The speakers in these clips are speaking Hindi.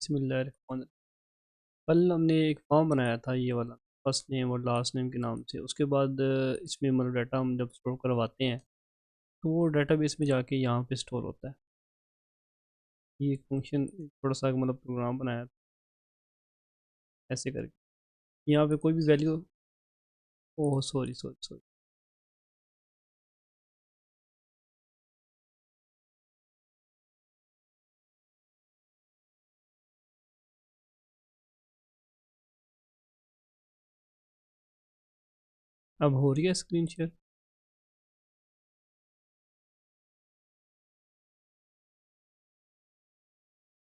बिस्मिल्लाहिर्रहमानिर्रहीम। कल हमने एक फॉर्म बनाया था ये वाला, फर्स्ट नेम और लास्ट नेम के नाम से। उसके बाद इसमें मतलब डाटा हम जब स्टोर करवाते हैं तो वो डाटाबेस में जाके यहाँ पे स्टोर होता है। ये एक फंक्शन थोड़ा सा मतलब प्रोग्राम बनाया था ऐसे करके। यहाँ पे कोई भी value, oh sorry sorry sorry, अब हो रही है स्क्रीन शेयर?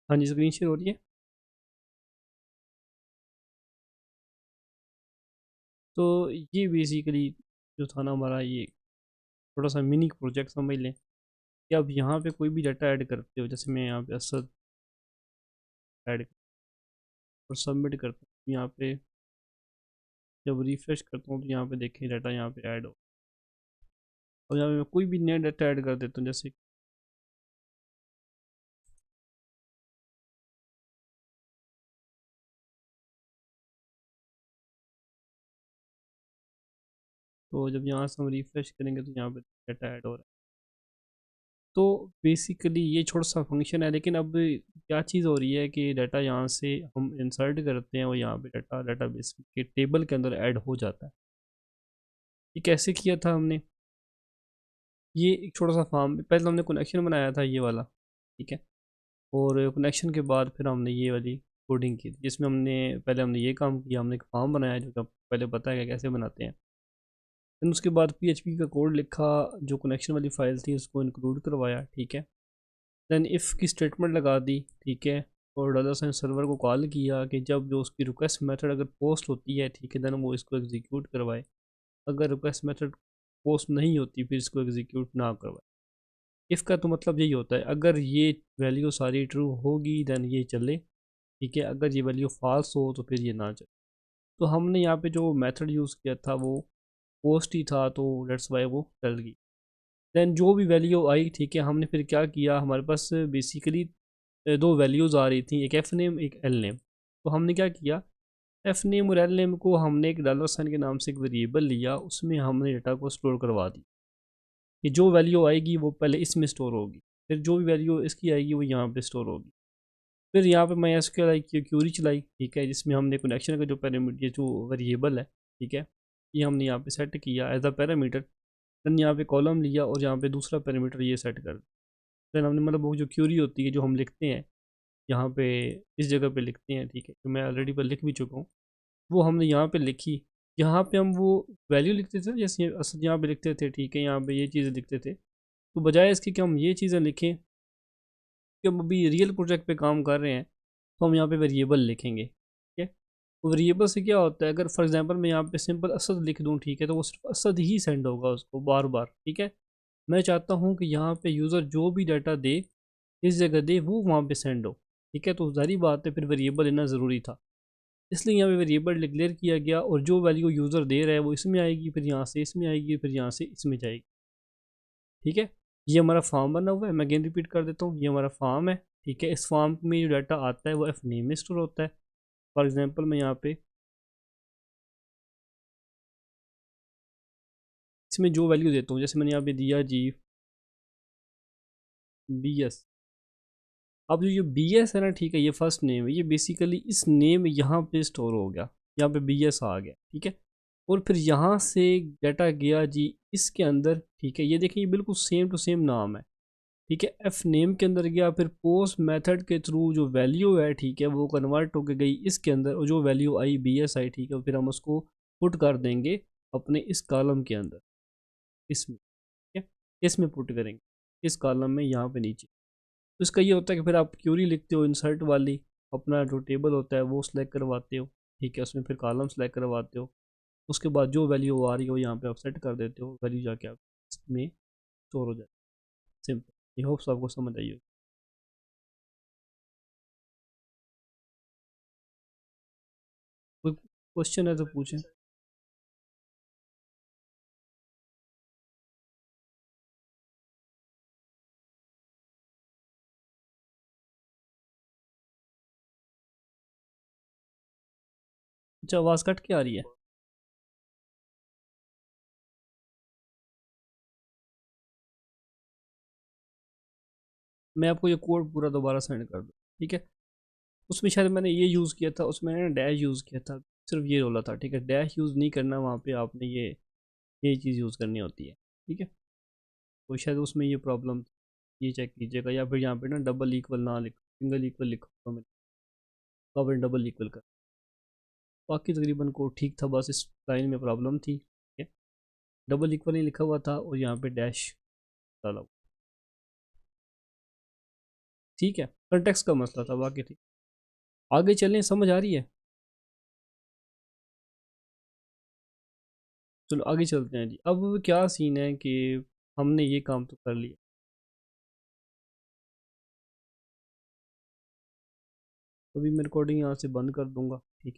हाँ जी, स्क्रीन शेयर हो रही है। तो ये बेसिकली जो था ना हमारा, ये थोड़ा सा मिनी प्रोजेक्ट समझ लें कि अब यहाँ पे कोई भी डाटा ऐड करते हो, जैसे मैं यहाँ पे असद ऐड और सबमिट करता हूँ यहाँ पे। जब रिफ्रेश करता हूँ तो यहाँ पे देखें डाटा यहाँ पे ऐड हो। और यहाँ पे मैं कोई भी नया डाटा ऐड कर देता हूँ, जैसे तो जब यहाँ से हम रिफ्रेश करेंगे तो यहाँ पे डाटा ऐड हो रहा है। तो बेसिकली ये छोटा सा फंक्शन है, लेकिन अब क्या चीज़ हो रही है कि डाटा यहाँ से हम इंसर्ट करते हैं और यहाँ पे डाटा डाटाबेस के टेबल के अंदर ऐड हो जाता है। ये कैसे किया था हमने? ये एक छोटा सा फॉर्म, पहले हमने कनेक्शन बनाया था ये वाला, ठीक है। और कनेक्शन के बाद फिर हमने ये वाली कोडिंग की थी, जिसमें हमने ये काम किया, हमने एक फॉर्म बनाया जो कि आपको पहले पता है कि कैसे बनाते हैं। फिर उसके बाद PHP का कोड लिखा, जो कनेक्शन वाली फाइल थी उसको इंक्लूड करवाया, ठीक है। देन इफ़ की स्टेटमेंट लगा दी, ठीक है। और डॉलर साइन सर्वर को कॉल किया कि जब जो उसकी रिक्वेस्ट मेथड अगर पोस्ट होती है, ठीक है, देन वो इसको एग्जीक्यूट करवाए। अगर रिक्वेस्ट मेथड पोस्ट नहीं होती फिर इसको एग्जीक्यूट ना करवाए। इफ़ का तो मतलब यही होता है, अगर ये वैल्यू सारी ट्रू होगी देन ये चले, ठीक है। अगर ये वैल्यू फॉल्स हो तो फिर ये ना चले। तो हमने यहाँ पे जो मेथड यूज़ किया था वो पोस्ट ही था, तो लेट्स वाई वो चल गई। देन जो भी वैल्यू आई, ठीक है, हमने फिर क्या किया, हमारे पास बेसिकली दो वैल्यूज़ आ रही थी, एक एफ नेम एक एल नेम। तो हमने क्या किया, एफ नेम और एल नेम को हमने एक डॉलर साइन के नाम से एक वेरिएबल लिया, उसमें हमने डाटा को स्टोर करवा दी कि जो वैल्यू आएगी वो पहले इसमें स्टोर होगी, फिर जो भी वैल्यू इसकी आएगी वो यहाँ पे स्टोर होगी। फिर यहाँ पे मैं एसक्यूएल की क्यूरी चलाई, ठीक है, जिसमें हमने कनेक्शन का जो पैरामीटर, ये जो वेरिएबल है, ठीक है, ये हमने यहाँ पे सेट किया एज अ पैरामीटर। देन यहाँ पे कॉलम लिया और यहाँ पे दूसरा पैरामीटर ये सेट कर। देन हमने मतलब वो जो क्यूरी होती है जो हम लिखते हैं यहाँ पे, इस जगह पे लिखते हैं, ठीक है, जो मैं ऑलरेडी पर लिख भी चुका हूँ, वो हमने यहाँ पे लिखी। यहाँ पे हम वो वैल्यू लिखते थे जैसे असल यहाँ पे लिखते थे, ठीक है, यहाँ पे ये चीज़ें लिखते थे। तो बजाय इसके कि हम ये चीज़ें लिखें कि हम अभी रियल प्रोजेक्ट पे काम कर रहे हैं, तो हम यहाँ पे वेरिएबल लिखेंगे, ठीक है। तो वेरिएबल से क्या होता है, अगर फॉर एग्जांपल मैं यहाँ पे सिंपल असद लिख दूँ, ठीक है, तो वो सिर्फ असद ही सेंड होगा उसको बार बार, ठीक है। मैं चाहता हूँ कि यहाँ पे यूज़र जो भी डाटा दे, इस जगह दे, वो वहाँ पे सेंड हो, ठीक है। तो जारी बात है फिर वेरिएबल लेना ज़रूरी था, इसलिए यहाँ पे वेरिएबल डिक्लेयर किया गया। और जो वैल्यू यूज़र दे रहा है वो इसमें आएगी, फिर यहाँ से इसमें आएगी, फिर यहाँ से इसमें जाएगी, ठीक है। ये हमारा फॉर्म बना हुआ है, मैं अगेन रिपीट कर देता हूँ, ये हमारा फॉर्म है, ठीक है। इस फॉर्म में जो डाटा आता है वो एफ नेम में स्टोर होता है। फॉर एग्जांपल मैं यहाँ पे इसमें जो वैल्यू देता हूँ, जैसे मैंने यहाँ पे दिया जी BS। अब जो ये BS है ना, ठीक है, ये फर्स्ट नेम है, ये बेसिकली इस नेम यहाँ पे स्टोर हो गया, यहाँ पे BS आ गया, ठीक है। और फिर यहाँ से डाटा गया जी इसके अंदर, ठीक है, ये देखिए ये बिल्कुल सेम टू सेम नाम है, ठीक है। एफ नेम के अंदर गया, फिर पोस्ट मेथड के थ्रू जो वैल्यू है, ठीक है, वो कन्वर्ट होकर गई इसके अंदर, और जो वैल्यू आई BS आई, ठीक है, फिर हम उसको पुट कर देंगे अपने इस कॉलम के अंदर, इसमें, ठीक है, इसमें पुट करेंगे, इस कॉलम में यहाँ पे नीचे। तो इसका ये होता है कि फिर आप क्यूरी लिखते हो इंसर्ट वाली, अपना जो टेबल होता है वो सिलेक्ट करवाते हो, ठीक है, उसमें फिर कॉलम सेलेक्ट करवाते हो। उसके बाद जो वैल्यू आ रही है वो यहाँ पे आप सेट कर देते हो, वैल्यू जाके आप इसमें स्टोर हो जाए। सिंपल। ये होप्स आपको समझ आई हो। कोई क्वेश्चन है तो पूछें। अच्छा, आवाज़ कट के आ रही है। मैं आपको ये कोड पूरा दोबारा सेंड कर दूँ, ठीक है। उसमें शायद मैंने ये यूज़ किया था, उसमें मैंने डैश यूज़ किया था, सिर्फ ये रोला था, ठीक है। डैश यूज़ नहीं करना वहाँ पे, आपने ये चीज़ यूज़ करनी होती है, ठीक है। तो शायद उसमें ये प्रॉब्लम, ये चेक कीजिएगा। या फिर यहाँ पे ना डबल इक्वल ना लिखो, सिंगल इक्वल लिखो, तो आपने डबल इक्वल कर। बाकी तकरीबन कोड ठीक था, बस इस लाइन में प्रॉब्लम थी, ठीक है। डबल इक्वल ही लिखा हुआ था और यहाँ पे डैश डाला हुआ, ठीक है। कंटेक्स्ट का मसला था, बाकी ठीक। आगे चलें, समझ आ रही है। चलो आगे चलते हैं जी। अब क्या सीन है कि हमने ये काम तो कर लिया। अभी मैं रिकॉर्डिंग यहाँ से बंद कर दूंगा, ठीक है।